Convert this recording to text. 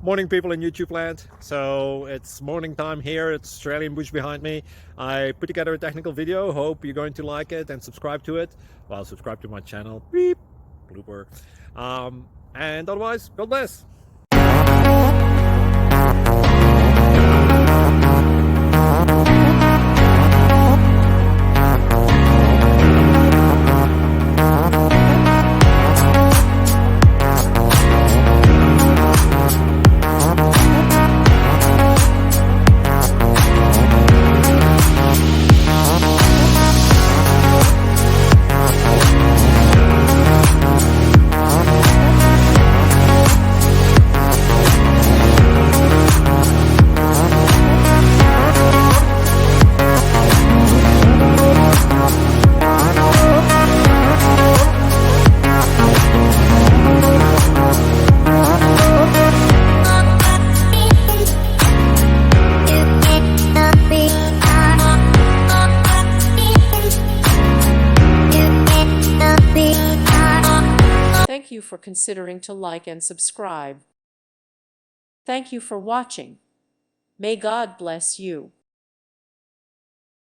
Morning, people in YouTube land. So it's morning time here. It's Australian bush behind me. I put together a technical video. Hope you're going to like it and subscribe to it. Well, subscribe to my channel. Beep. Blooper. And otherwise, God bless. Thank you for considering to like and subscribe. Thank you for watching. May God bless you.